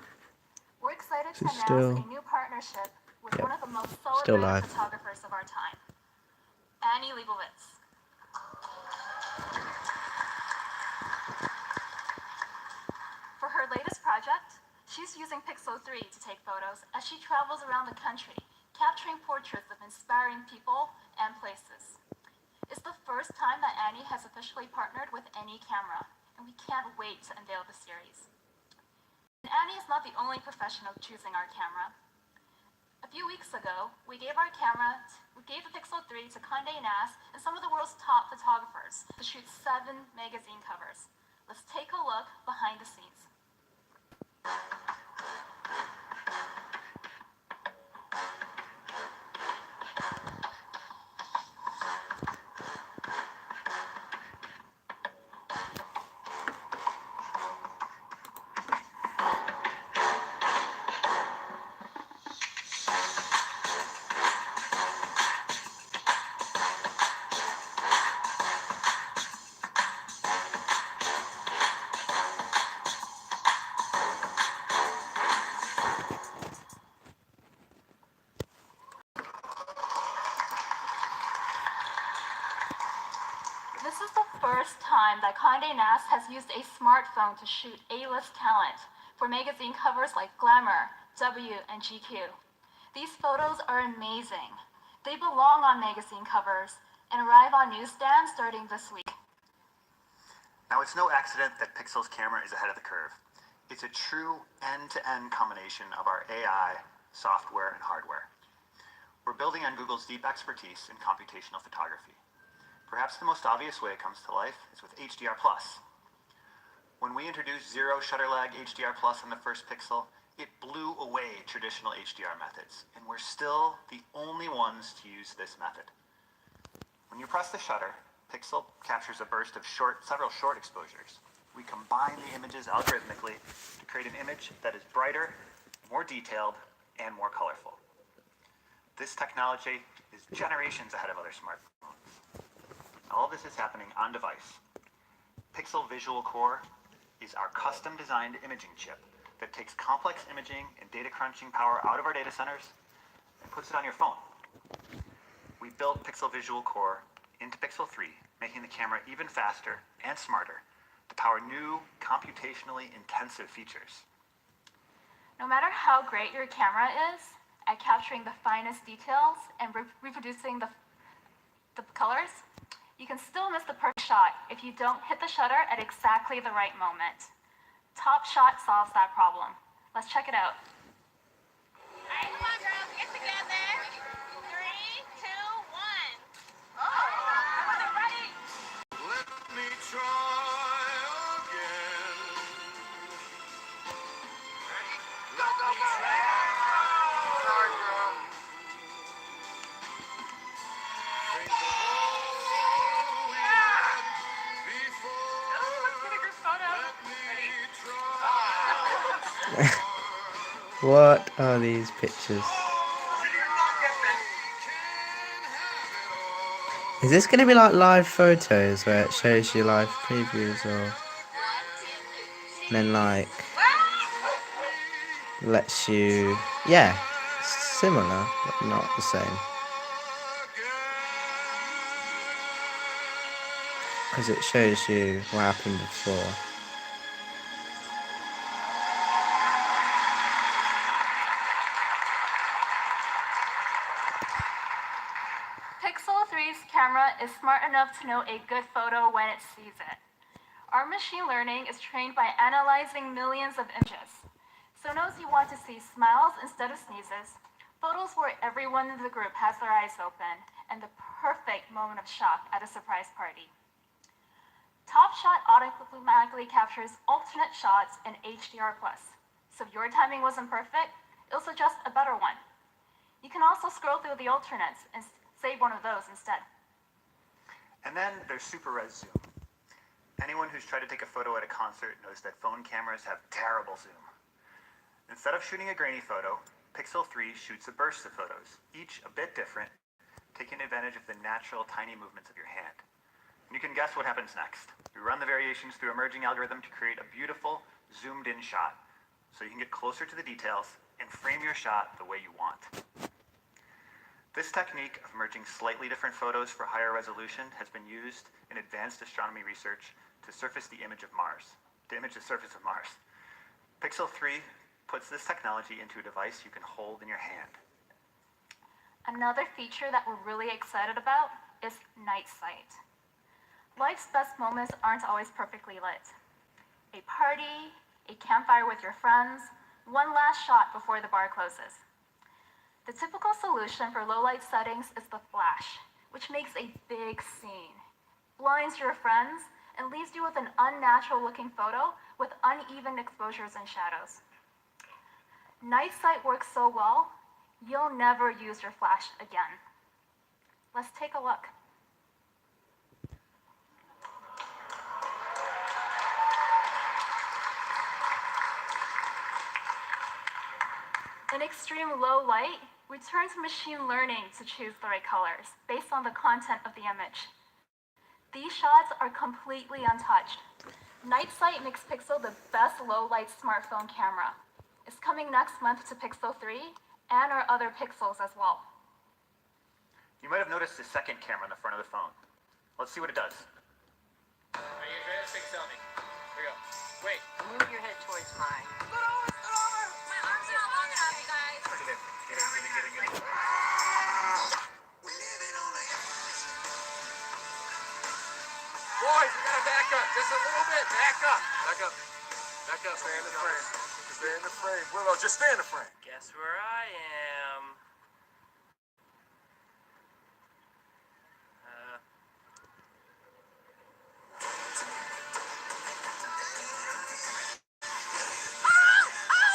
S8: We're excited to
S1: This is
S8: announce
S1: still-
S8: a new partnership with
S1: Yep.
S8: one of the most
S1: Still
S8: celebrated
S1: live.
S8: photographers of our time, Annie Leibovitz. For her latest project, she's using Pixel 3 to take photos as she travels around the country, capturing portraits of inspiring people and places. It's the first time that Annie has officially partnered with any camera, and we can't wait to unveil the series. And Annie is not the only professional choosing our camera. A few weeks ago, we gave the Pixel 3 to Condé Nast and some of the world's top photographers to shoot 7 magazine covers. Let's take a look behind the scenes. This is the first time that Condé Nast has used a smartphone to shoot A-list talent for magazine covers like Glamour, W, and GQ. These photos are amazing. They belong on magazine covers and arrive on newsstands starting this week.
S10: Now, it's no accident that Pixel's camera is ahead of the curve. It's a true end-to-end combination of our AI, software, and hardware. We're building on Google's deep expertise in computational photography. Perhaps the most obvious way it comes to life is with HDR+. When we introduced zero shutter lag HDR+ on the first Pixel, it blew away traditional HDR methods, and we're still the only ones to use this method. When you press the shutter, Pixel captures a burst of several short exposures. We combine the images algorithmically to create an image that is brighter, more detailed, and more colorful. This technology is generations ahead of other smartphones. All of this is happening on device. Pixel Visual Core is our custom-designed imaging chip that takes complex imaging and data crunching power out of our data centers and puts it on your phone. We built Pixel Visual Core into Pixel 3, making the camera even faster and smarter to power new, computationally intensive features.
S8: No matter how great your camera is at capturing the finest details and reproducing the colors, you can still miss the perfect shot if you don't hit the shutter at exactly the right moment. Top Shot solves that problem. Let's check it out.
S11: All right, come on, girls, get together. 3, 2, 1. Oh, I wasn't ready.
S12: Let me try again. Ready? Go, go, go! Sorry, girl. Think of all we had before. Let me try.
S1: What are these pictures? Is this going to be like live photos where it shows you live previews or and then like lets you, yeah, similar but not the same, because it shows you what happened before.
S8: Pixel 3's camera is enough to know a good photo when it sees it. Our machine learning is trained by analyzing millions of images. So knows you want to see smiles instead of sneezes, photos where everyone in the group has their eyes open, and the perfect moment of shock at a surprise party. Top Shot automatically captures alternate shots in HDR+. So if your timing wasn't perfect, it'll suggest a better one. You can also scroll through the alternates and save one of those instead.
S10: And then there's Super Res Zoom. Anyone who's tried to take a photo at a concert knows that phone cameras have terrible zoom. Instead of shooting a grainy photo, Pixel 3 shoots a burst of photos, each a bit different, taking advantage of the natural tiny movements of your hand. And you can guess what happens next. We run the variations through a merging algorithm to create a beautiful, zoomed-in shot, so you can get closer to the details and frame your shot the way you want. This technique of merging slightly different photos for higher resolution has been used in advanced astronomy research to surface the image of Mars, Pixel 3 puts this technology into a device you can hold in your hand.
S8: Another feature that we're really excited about is night sight. Life's best moments aren't always perfectly lit. A party, a campfire with your friends, one last shot before the bar closes. The typical solution for low light settings is the flash, which makes a big scene, blinds your friends, and leaves you with an unnatural looking photo with uneven exposures and shadows. Night sight works so well, you'll never use your flash again. Let's take a look. In extreme low light, we turn to machine learning to choose the right colors based on the content of the image. These shots are completely untouched. Night sight makes Pixel the best low-light smartphone camera. It's coming next month to Pixel 3 and our other Pixels as well.
S10: You might have noticed the second camera on the front of the phone. Let's see what it does.
S6: Are you guys ready to pixel me? Here we go. Wait.
S4: Move your head towards mine.
S11: My arm's not long enough, you guys.
S10: Get in.
S12: Boys, we gotta back up just a little bit. Back up. Stay in the frame. Stay in the frame. Willow, just stay in the frame.
S6: Guess where I am?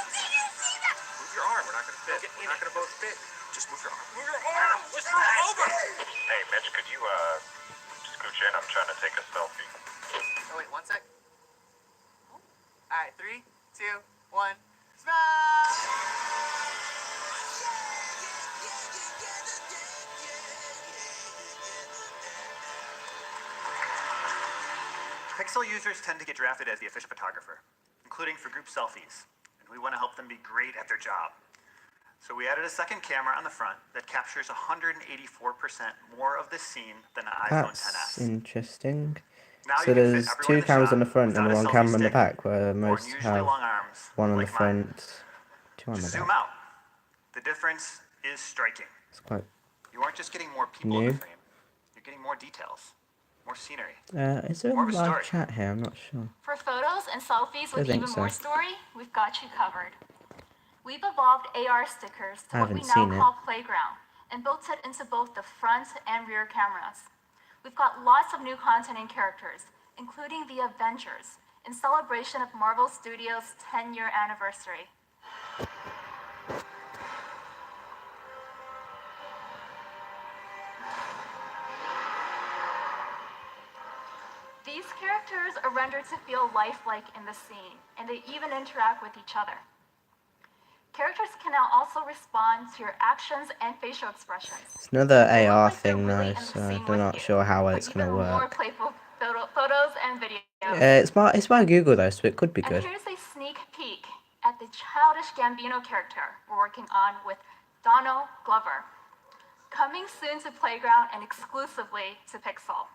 S12: Move your arm. We're not gonna fit. We're not gonna both fit. Just move your arm. Move your arm. Let's move over.
S13: Hey, Mitch, could you scooch in? I'm trying to take a selfie.
S14: Oh, wait, 1 sec. All right, 3, 2, 1. Smile!
S10: Pixel users tend to get drafted as the official photographer, including for group selfies, and we want to help them be great at their job. So we added a second camera on the front that captures 184% more of the scene than the iPhone
S1: That's
S10: 10s.
S1: interesting.
S10: Now
S1: So
S10: you can
S1: there's
S10: fit everyone
S1: two
S10: in the
S1: cameras
S10: shot
S1: on the front and
S10: without a
S1: one
S10: selfie
S1: camera on the
S10: stick
S1: back, where
S10: or
S1: most
S10: unusually
S1: have
S10: long arms
S1: one on the
S10: like mine.
S1: front, two on the
S10: Just
S1: back.
S10: zoom out. The difference is striking.
S1: It's quite
S10: You aren't just getting more people in
S1: new.
S10: the frame, you're getting more details, more scenery.
S1: Is there a
S10: More of a
S1: live
S10: story.
S1: chat here? I'm not sure.
S8: For photos and selfies
S1: I
S8: with
S1: think
S8: even
S1: so.
S8: more story, we've got you covered. We've evolved AR stickers to
S1: I
S8: what we
S1: haven't
S8: now
S1: seen it.
S8: call Playground and built it into both the front and rear cameras. We've got lots of new content and characters, including the Avengers, in celebration of Marvel Studios' 10-year anniversary. These characters are rendered to feel lifelike in the scene, and they even interact with each other. Characters can now also respond to your actions and facial expressions.
S1: It's another
S8: They look
S1: AR
S8: like they're
S1: thing
S8: really
S1: though,
S8: in the
S1: so
S8: scene
S1: I'm
S8: with
S1: not
S8: you,
S1: sure how
S8: but
S1: it's gonna
S8: even more
S1: work.
S8: playful photos and videos.
S1: It's by Google though, so it could be
S8: And
S1: good.
S8: here's a sneak peek at the childish Gambino character we're working on with Donald Glover. Coming soon to Playground and exclusively to Pixel.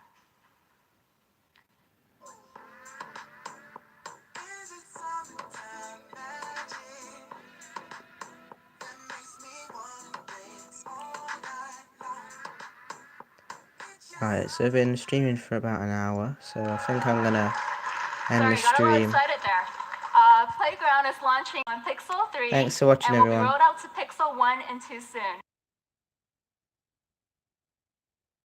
S1: Alright, so I've been streaming for about an hour, so I think I'm gonna end
S8: Sorry,
S1: the
S8: got a little
S1: stream.
S8: excited there. Playground is launching on Pixel 3.
S1: Thanks for watching,
S8: and will be
S1: everyone.
S8: rolled out to Pixel 1 and 2 soon.